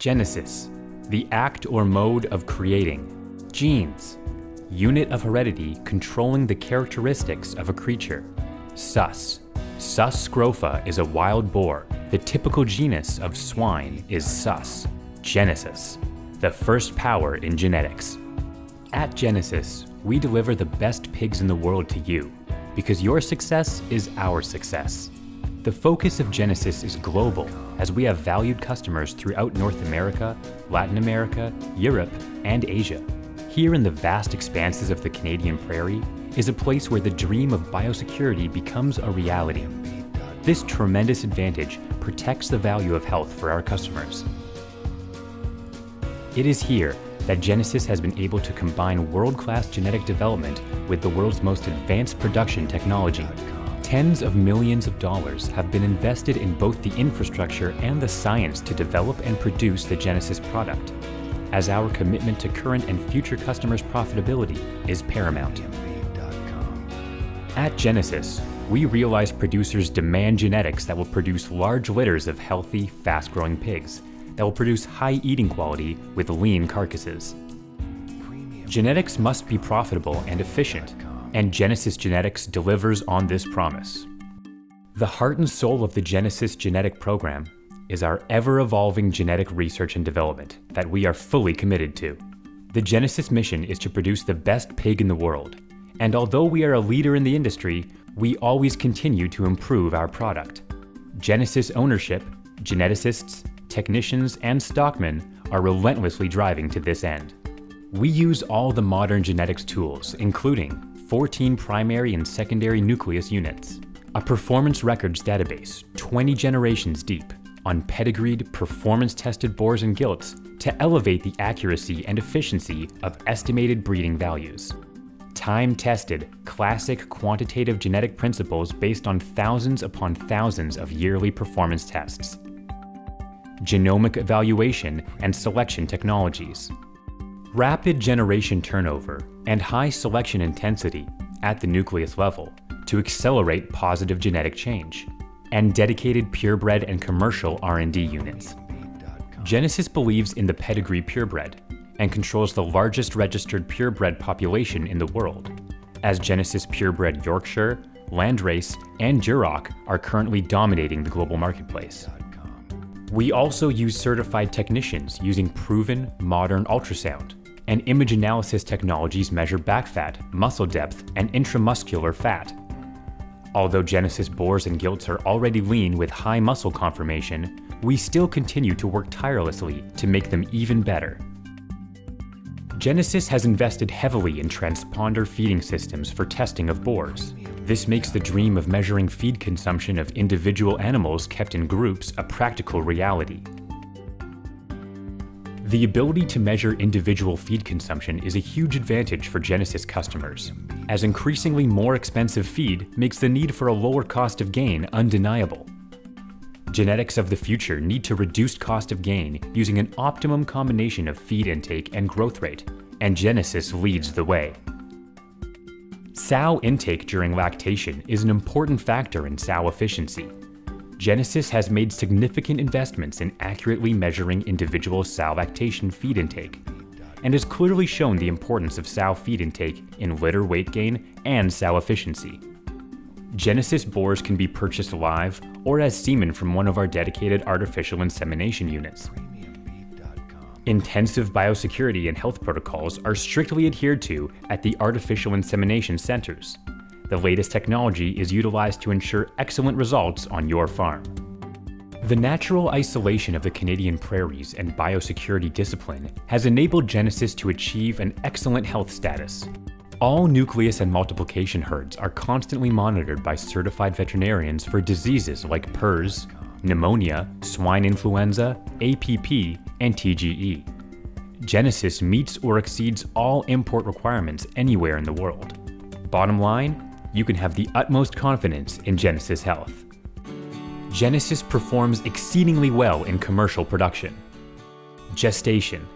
Genesis, the act or mode of creating. Genes, unit of heredity controlling the characteristics of a creature. Sus scrofa is a wild boar. The typical genus of swine is Sus. Genesis, the first power in genetics. At Genesis, we deliver the best pigs in the world to you, because your success is our success. The focus of Genesis is global, as we have valued customers throughout North America, Latin America, Europe, and Asia. Here in the vast expanses of the Canadian prairie is a place where the dream of biosecurity becomes a reality. This tremendous advantage protects the value of health for our customers. It is here that Genesis has been able to combine world-class genetic development with the world's most advanced production technology. Tens of millions of dollars have been invested in both the infrastructure and the science to develop and produce the Genesis product, as our commitment to current and future customers' profitability is paramount. At Genesis, we realize producers demand genetics that will produce large litters of healthy, fast-growing pigs that will produce high eating quality with lean carcasses. Genetics must be profitable and efficient, and Genesis Genetics delivers on this promise. The heart and soul of the Genesis genetic program is our ever-evolving genetic research and development that we are fully committed to. The Genesis mission is to produce the best pig in the world, and although we are a leader in the industry, we always continue to improve our product. Genesis ownership, geneticists, technicians, and stockmen are relentlessly driving to this end. We use all the modern genetics tools, including 14 primary and secondary nucleus units, a performance records database 20 generations deep, on pedigreed, performance-tested boars and gilts to elevate the accuracy and efficiency of estimated breeding values. Time-tested, classic quantitative genetic principles based on thousands upon thousands of yearly performance tests. Genomic evaluation and selection technologies. Rapid generation turnover and high selection intensity at the nucleus level to accelerate positive genetic change, and dedicated purebred and commercial R&D units. Genesis believes in the pedigree purebred and controls the largest registered purebred population in the world, as Genesis purebred Yorkshire, Landrace, and Duroc are currently dominating the global marketplace. We also use certified technicians using proven, modern ultrasound, and image analysis technologies measure back fat, muscle depth, and intramuscular fat. Although Genesis boars and gilts are already lean with high muscle conformation, we still continue to work tirelessly to make them even better. Genesis has invested heavily in transponder feeding systems for testing of boars. This makes the dream of measuring feed consumption of individual animals kept in groups a practical reality. The ability to measure individual feed consumption is a huge advantage for Genesis customers, as increasingly more expensive feed makes the need for a lower cost of gain undeniable. Genetics of the future need to reduce cost of gain using an optimum combination of feed intake and growth rate, and Genesis leads the way. Sow intake during lactation is an important factor in sow efficiency. Genesis has made significant investments in accurately measuring individual sow lactation feed intake, and has clearly shown the importance of sow feed intake in litter weight gain and sow efficiency. Genesis boars can be purchased live or as semen from one of our dedicated artificial insemination units. Intensive biosecurity and health protocols are strictly adhered to at the artificial insemination centers. The latest technology is utilized to ensure excellent results on your farm. The natural isolation of the Canadian prairies and biosecurity discipline has enabled Genesis to achieve an excellent health status. All nucleus and multiplication herds are constantly monitored by certified veterinarians for diseases like PRRS, pneumonia, swine influenza, APP, and TGE. Genesis meets or exceeds all import requirements anywhere in the world. Bottom line, you can have the utmost confidence in Genesis Health. Genesis performs exceedingly well in commercial production. Gestation.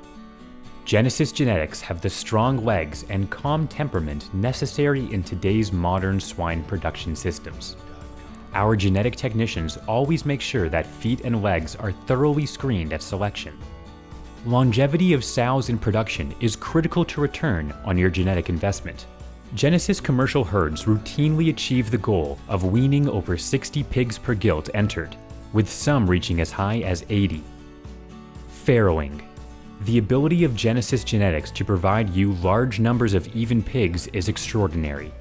Genesis genetics have the strong legs and calm temperament necessary in today's modern swine production systems. Our genetic technicians always make sure that feet and legs are thoroughly screened at selection. Longevity of sows in production is critical to return on your genetic investment. Genesus commercial herds routinely achieve the goal of weaning over 60 pigs per gilt entered, with some reaching as high as 80. Farrowing. The ability of Genesus genetics to provide you large numbers of even pigs is extraordinary.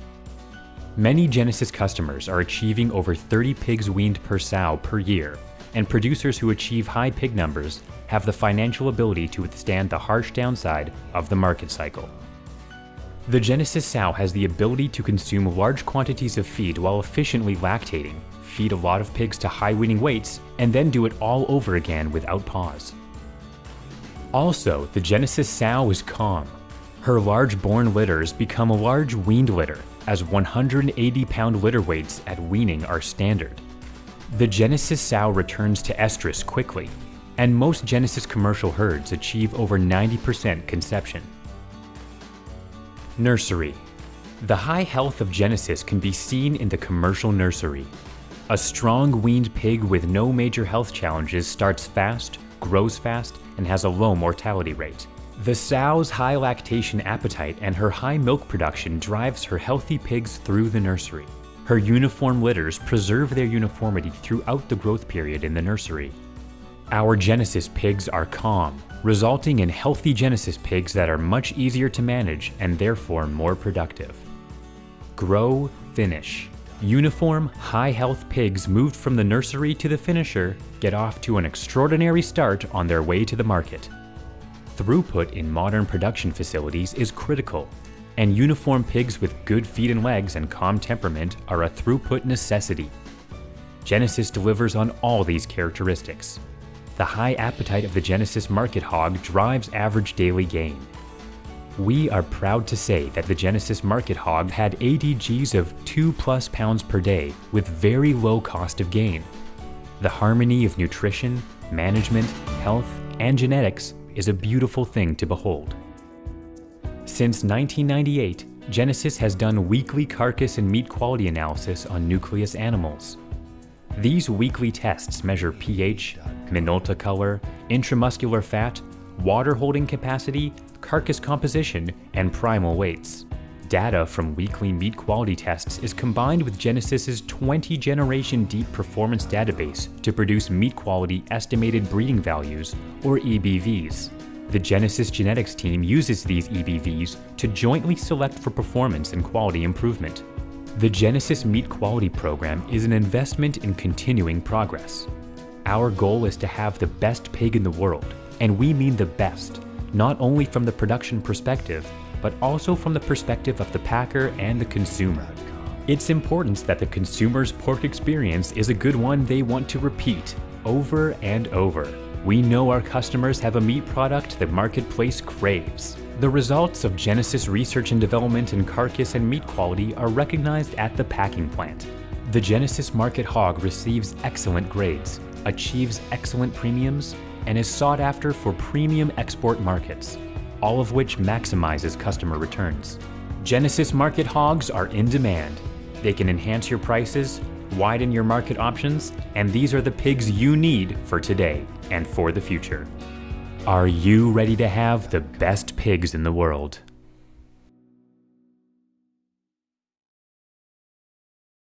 Many Genesus customers are achieving over 30 pigs weaned per sow per year, and producers who achieve high pig numbers have the financial ability to withstand the harsh downside of the market cycle. The Genesus sow has the ability to consume large quantities of feed while efficiently lactating, feed a lot of pigs to high weaning weights, and then do it all over again without pause. Also, the Genesus sow is calm. Her large born litters become a large weaned litter, as 180-pound litter weights at weaning are standard. The Genesus sow returns to estrus quickly, and most Genesus commercial herds achieve over 90% conception. Nursery. The high health of Genesus can be seen in the commercial nursery. A strong weaned pig with no major health challenges starts fast, grows fast, and has a low mortality rate. The sow's high lactation appetite and her high milk production drives her healthy pigs through the nursery. Her uniform litters preserve their uniformity throughout the growth period in the nursery. Our Genesus pigs are calm, resulting in healthy Genesus pigs that are much easier to manage and therefore more productive. Grow, finish. Uniform, high-health pigs moved from the nursery to the finisher get off to an extraordinary start on their way to the market. Throughput in modern production facilities is critical, and uniform pigs with good feet and legs and calm temperament are a throughput necessity. Genesus delivers on all these characteristics. The high appetite of the Genesus market hog drives average daily gain. We are proud to say that the Genesus market hog had ADGs of 2+ pounds per day with very low cost of gain. The harmony of nutrition, management, health, and genetics is a beautiful thing to behold. Since 1998, Genesus has done weekly carcass and meat quality analysis on nucleus animals. These weekly tests measure pH, Minolta color, intramuscular fat, water holding capacity, carcass composition, and primal weights. Data from weekly meat quality tests is combined with Genesus's 20-generation deep performance database to produce meat quality estimated breeding values, or EBVs. The Genesus genetics team uses these EBVs to jointly select for performance and quality improvement. The Genesus Meat Quality Program is an investment in continuing progress. Our goal is to have the best pig in the world, and we mean the best, not only from the production perspective, but also from the perspective of the packer and the consumer. It's important that the consumer's pork experience is a good one they want to repeat over and over. We know our customers have a meat product the marketplace craves. The results of Genesus research and development in carcass and meat quality are recognized at the packing plant. The Genesus market hog receives excellent grades, achieves excellent premiums, and is sought after for premium export markets, all of which maximizes customer returns. Genesus market hogs are in demand. They can enhance your prices, widen your market options, and these are the pigs you need for today and for the future. Are you ready to have the best pigs in the world?